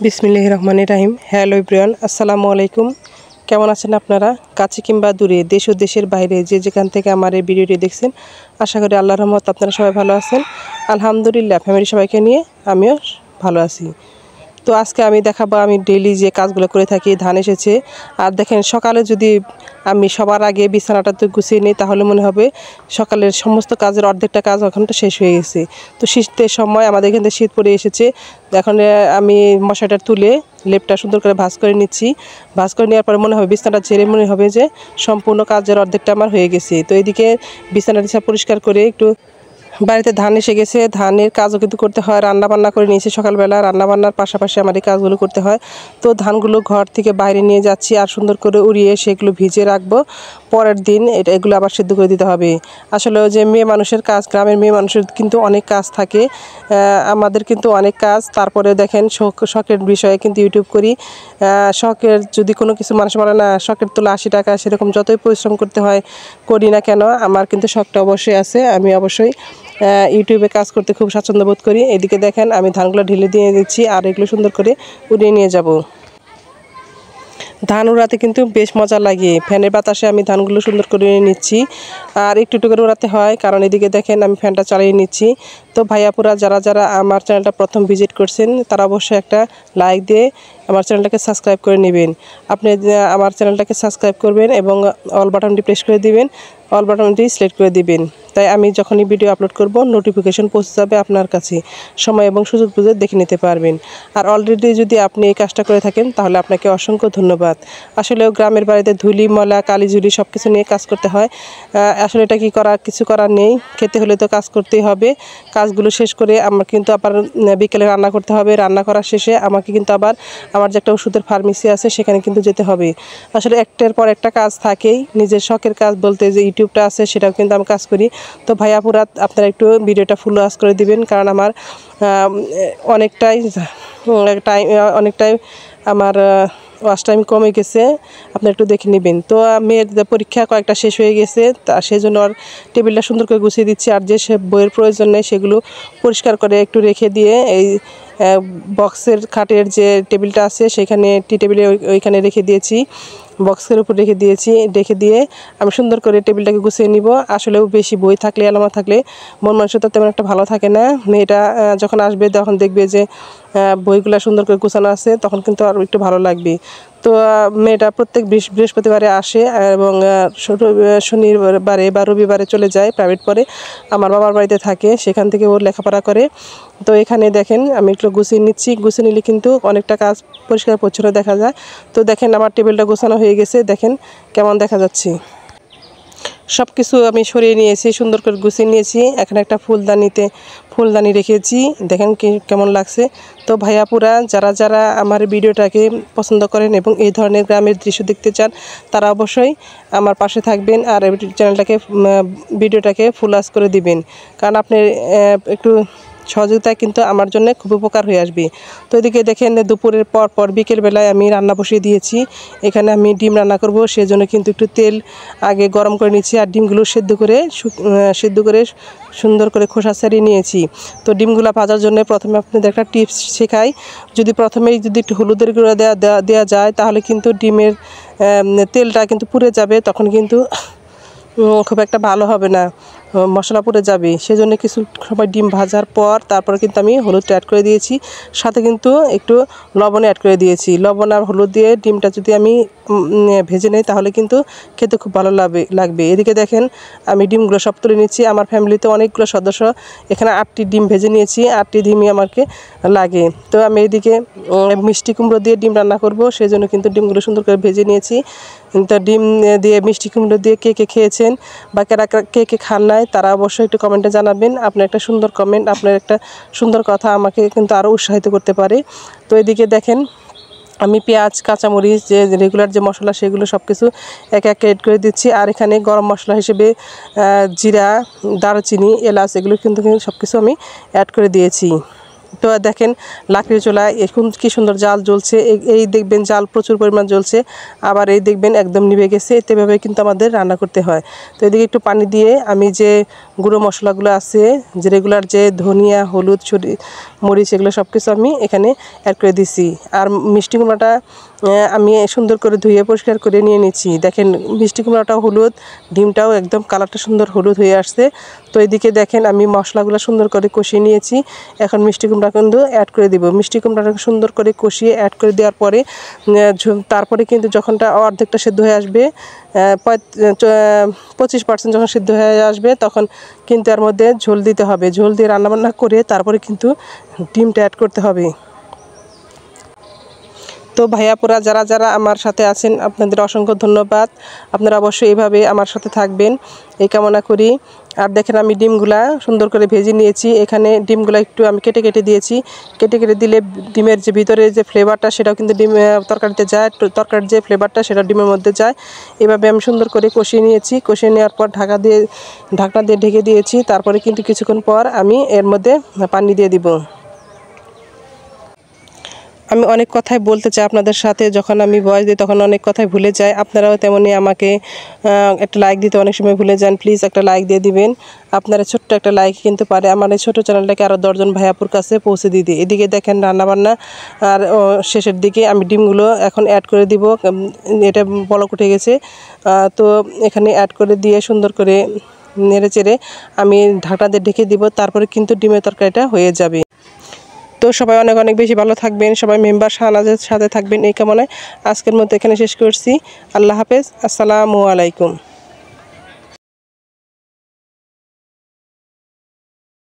বিসমিল্লাহির রহমানির রহিম। Hello everyone, আসসালামু আলাইকুম। কেমন আছেন আপনারা? কাছে কিংবা দূরে, দেশ ও দেশের বাইরে যে যেখান থেকে আমার এই ভিডিওটি দেখছেন, আশা করি আল্লাহর রহমত আপনারা সবাই ভালো আছেন। আলহামদুলিল্লাহ, ফ্যামিলি সবাইকে নিয়ে আমিও ভালো আছি। তো আজকে আমি দেখাবো আমি ডেইলি যে কাজগুলো করে থাকি। ধান এসেছে, আর দেখেন সকালে যদি আমি সবার আগে বিছানাটা তো গুছিয়ে নিই, তাহলে মনে হবে সকালের সমস্ত কাজের অর্ধেকটা কাজ ওখানটা শেষ হয়ে গেছে। তো শীতের সময় আমাদের এখান থেকে শীত পড়ে এসেছে। এখন আমি মশারিটা তুলে লেপটা সুন্দর করে ভাঁজ করে নিচ্ছি। ভাঁজ করে নেওয়ার পরে মনে হবে বিছানাটা ঝেড়ে মনে হবে যে সম্পূর্ণ কাজের অর্ধেকটা আমার হয়ে গেছে। তো এইদিকে বিছানাটা পরিষ্কার করে একটু বাড়িতে ধান এসে গেছে, ধানের কাজও কিন্তু করতে হয়। রান্না বান্না করে নিয়েছি সকালবেলা, রান্নাবান্নার পাশাপাশি আমার এই কাজগুলো করতে হয়। তো ধানগুলো ঘর থেকে বাইরে নিয়ে যাচ্ছি আর সুন্দর করে উড়িয়ে সেগুলো ভিজিয়ে রাখবো। পরের দিন এগুলো আবার সিদ্ধ করে দিতে হবে। আসলে যে মেয়ে মানুষের কাজ, গ্রামের মেয়ে মানুষের কিন্তু অনেক কাজ থাকে, আমাদের কিন্তু অনেক কাজ। তারপরে দেখেন শখের বিষয়ে কিন্তু ইউটিউব করি। শখের যদি কোনো কিছু মানুষ বলে না শখের তোলা 80 টাকা, সেরকম যতই পরিশ্রম করতে হয় করি না কেন, আমার কিন্তু শখটা অবশ্যই আছে। আমি অবশ্যই ইউটিউবে কাজ করতে খুব স্বাচ্ছন্দ্য বোধ করি। এদিকে দেখেন আমি ধানগুলো ঢেলে দিয়ে দিচ্ছি আর এগুলো সুন্দর করে উড়িয়ে নিয়ে যাব। ধান উড়াতে কিন্তু বেশ মজা লাগে। ফ্যানের বাতাসে আমি ধানগুলো সুন্দর করে নিচ্ছি, আর একটু একটু করে উড়াতে হয়, কারণ এদিকে দেখেন আমি ফ্যানটা চালিয়ে নিচ্ছি। তো ভাইয়াপুরা যারা যারা আমার চ্যানেলটা প্রথম ভিজিট করছেন, তারা অবশ্যই একটা লাইক দিয়ে আমার চ্যানেলটাকে সাবস্ক্রাইব করে নেবেন। আপনি আমার চ্যানেলটাকে সাবস্ক্রাইব করবেন এবং অল বাটনটি প্রেস করে দিবেন, অল বাটনটি সিলেক্ট করে দিবেন। তাই আমি যখনই ভিডিও আপলোড করব নোটিফিকেশন পৌঁছে যাবে আপনার কাছে, সময় এবং সুযোগ বুঝে দেখে নিতে পারবেন। আর অলরেডি যদি আপনি এই কাজটা করে থাকেন তাহলে আপনাকে অসংখ্য ধন্যবাদ। আসলেও গ্রামের বাড়িতে ধুলি ময়লা কালিঝুলি সব কিছু নিয়ে কাজ করতে হয়। আসলে এটা কিছু করার নেই, খেতে হলে তো কাজ করতেই হবে। কাজগুলো শেষ করে আমার কিন্তু আবার বিকেলে রান্না করতে হবে। রান্না করার শেষে আমাকে কিন্তু আবার আমার যে একটা ওষুধের ফার্মেসি আছে সেখানে কিন্তু যেতে হবে। আসলে একটার পর একটা কাজ থাকেই। নিজের শখের কাজ বলতে যে ইউটিউবটা আছে সেটাও কিন্তু আমি কাজ করি। তো ভাইয়াপুরা আপনারা একটু ভিডিওটা ফুল ওয়াচ করে দিবেন, কারণ আমার অনেকটাই আমার ওয়াচ টাইম কমে গেছে। আপনারা একটু দেখে নেবেন। তো মেয়ের পরীক্ষা কয়েকটা শেষ হয়ে গেছে, তা সেই জন্য আর টেবিলটা সুন্দর করে গুছিয়ে দিচ্ছি। আর যে বইয়ের প্রয়োজন নেই সেগুলো পরিষ্কার করে একটু রেখে দিয়ে এই বক্সের খাটের যে টেবিলটা আছে সেখানে টি টেবিলে ওইখানে রেখে দিয়েছি, বক্সের উপর রেখে দিয়ে আমি সুন্দর করে টেবিলটাকে গুছিয়ে নিব। আসলেও বেশি বই থাকলে আলামা থাকলে মন মানসিকতা তেমন একটা ভালো থাকে না। মেয়েটা যখন আসবে তখন দেখবে যে বইগুলো সুন্দর করে গুছানো আছে, তখন কিন্তু আরও একটু ভালো লাগবে। তো মেয়েটা প্রত্যেক বৃহস্পতিবারে আসে এবং শনিবারে বা রবিবারে চলে যায় প্রাইভেট পড়ে, আমার বাবার বাড়িতে থাকে, সেখান থেকে ওর লেখাপড়া করে। তো এখানে দেখেন আমি একটু গুছিয়ে নিচ্ছি। গুছিয়ে নিলে কিন্তু অনেকটা কাজ পরিষ্কার পরিচ্ছন্ন দেখা যায়। তো দেখেন আমার টেবিলটা গোছানো হয়ে গেছে, দেখেন কেমন দেখা যাচ্ছে। সব কিছু আমি সরিয়ে নিয়েছি, সুন্দর করে গুছিয়ে নিয়েছি। এখানে একটা ফুলদানি রেখেছি, দেখেন কেমন লাগছে। তো ভাইয়াপুরা যারা যারা আমার ভিডিওটাকে পছন্দ করেন এবং এই ধরনের গ্রামের দৃশ্য দেখতে চান, তারা অবশ্যই আমার পাশে থাকবেন আর ভিডিওটাকে ফুল ওয়াচ করে দিবেন, কারণ আপনি একটু সহযোগিতা কিন্তু আমার জন্য খুব উপকার হয়ে আসবে। তো এদিকে দেখেন দুপুরের পর বিকেলবেলায় আমি রান্না বসিয়ে দিয়েছি। এখানে আমি ডিম রান্না করব, সেজন্য কিন্তু একটু তেল আগে গরম করে নিচ্ছি আর ডিমগুলো সেদ্ধ করে সুন্দর করে খোসা ছাড়িয়ে নিয়েছি। তো ডিমগুলো ভাজার জন্য প্রথমে আপনাদের একটা টিপস শেখাই। যদি প্রথমেই একটু হলুদের গুঁড়া দেওয়া যায়, তাহলে কিন্তু ডিমের তেলটা কিন্তু পুড়ে যাবে, তখন কিন্তু খুব একটা ভালো হবে না, মশলা পুড়ে যাবে। সেজন্য কিছু সময় ডিম ভাজার পর তারপরে কিন্তু আমি হলুদটা অ্যাড করে দিয়েছি, সাথে কিন্তু একটু লবণ অ্যাড করে দিয়েছি। লবণ আর হলুদ দিয়ে ডিমটা যদি আমি ভেজে নিই তাহলে কিন্তু খেতে খুব ভালো লাগবে। এদিকে দেখেন আমি ডিমগুলো সব তুলে নিচ্ছি। আমার ফ্যামিলিতে অনেকগুলো সদস্য, এখানে 8টি ডিম ভেজে নিয়েছি, 8টি ডিমই আমাকে লাগে। তো আমি এদিকে মিষ্টি কুমড়ো দিয়ে ডিম রান্না করব, সেই জন্য কিন্তু ডিমগুলো সুন্দর করে ভেজে নিয়েছি। তো ডিম দিয়ে মিষ্টি কুমড়ো দিয়ে কে কে খেয়েছেন বা কে কে খান নাই, তারা অবশ্যই একটু কমেন্টে জানাবেন। আপনার একটা সুন্দর কমেন্ট, আপনার একটা সুন্দর কথা আমাকে কিন্তু আরও উৎসাহিত করতে পারে। তো এদিকে দেখেন আমি পেঁয়াজ কাঁচামরিচ যে রেগুলার যে মশলা সেগুলো সব কিছু একে একে এড করে দিচ্ছি। আর এখানে গরম মশলা হিসেবে জিরা, দারুচিনি, এলাচ এগুলো কিন্তু সব কিছু আমি অ্যাড করে দিয়েছি। তো দেখেন লাকড়ি চুলায় এখন কি সুন্দর জাল জ্বলছে, এই দেখবেন জাল প্রচুর পরিমাণ জ্বলছে, আবার এই দেখবেন একদম নিভে গেছে। এভাবে কিন্তু আমাদের রান্না করতে হয়। তো এদিকে একটু পানি দিয়ে আমি যে গুঁড়ো মশলাগুলো আছে, যে রেগুলার যে ধনিয়া, হলুদ, মরিচ, এগুলো সব কিছু আমি এখানে অ্যাড করে দিছি। আর মিষ্টি কুমড়াটা আমি সুন্দর করে ধুয়ে পরিষ্কার করে নিয়ে নিচ্ছি। দেখেন মিষ্টি কুমড়াটাও হলুদ, ডিমটাও একদম কালারটা সুন্দর হলুদ হয়ে আসছে। তো এদিকে দেখেন আমি মশলাগুলো সুন্দর করে কষিয়ে নিয়েছি। এখন মিষ্টি কুমড়া কিন্তু অ্যাড করে দিব। মিষ্টি কুমড়াটাকে সুন্দর করে কষিয়ে অ্যাড করে দেওয়ার পরে তারপরে কিন্তু যখনটা অর্ধেকটা সিদ্ধ হয়ে আসবে, 25% যখন সিদ্ধ হয়ে আসবে, তখন কিন্তু এর মধ্যে ঝোল দিতে হবে। ঝোল দিয়ে রান্নাবান্না করে তারপরে কিন্তু ডিমটা অ্যাড করতে হবে। তো ভাইয়াপুরা যারা যারা আমার সাথে আছেন, আপনাদের অসংখ্য ধন্যবাদ। আপনারা অবশ্যই এইভাবে আমার সাথে থাকবেন এই কামনা করি। আর দেখেন আমি ডিমগুলা সুন্দর করে ভেজে নিয়েছি। এখানে ডিমগুলা একটু আমি কেটে কেটে দিয়েছি। কেটে কেটে দিলে ডিমের যে ভিতরে যে ফ্লেভারটা, সেটাও কিন্তু ডিম তরকারিতে যায়। তরকারির যে ফ্লেভারটা সেটা ডিমের মধ্যে যায়। এভাবে আমি সুন্দর করে কষিয়ে নিয়েছি। কষিয়ে নেওয়ার পর ঢাকনা দিয়ে ঢেকে দিয়েছি। তারপরে কিন্তু কিছুক্ষণ পর আমি এর মধ্যে পানি দিয়ে দিব। আমি অনেক কথাই বলতে চাই আপনাদের সাথে, যখন আমি ভয়েস দিই তখন অনেক কথাই ভুলে যাই। আপনারাও তেমনই আমাকে একটা লাইক দিতে অনেক সময় ভুলে যান। প্লিজ একটা লাইক দিয়ে দিবেন। আপনারা ছোট্ট একটা লাইক কিন্তু পারে আমার এই ছোটো চ্যানেলটাকে আরও 10 জন ভাইয়াপুর কাছে পৌঁছে দিতে। এদিকে দেখেন রান্নাবান্না আর শেষের দিকে আমি ডিমগুলো এখন অ্যাড করে দিব। এটা বলক উঠে গেছে। তো এখানে অ্যাড করে দিয়ে সুন্দর করে নেড়ে চেড়ে আমি ঢাকনা দিয়ে ঢেকে দিব। তারপরে কিন্তু ডিমের তরকারিটা হয়ে যাবে। তো সবাই অনেক অনেক বেশি ভালো থাকবেন, সবাই মেম্বার শাহনাজের সাথে থাকবেন এই কামনায় আজকের মতো এখানে শেষ করছি। আল্লাহ হাফেজ, আসসালামু আলাইকুম।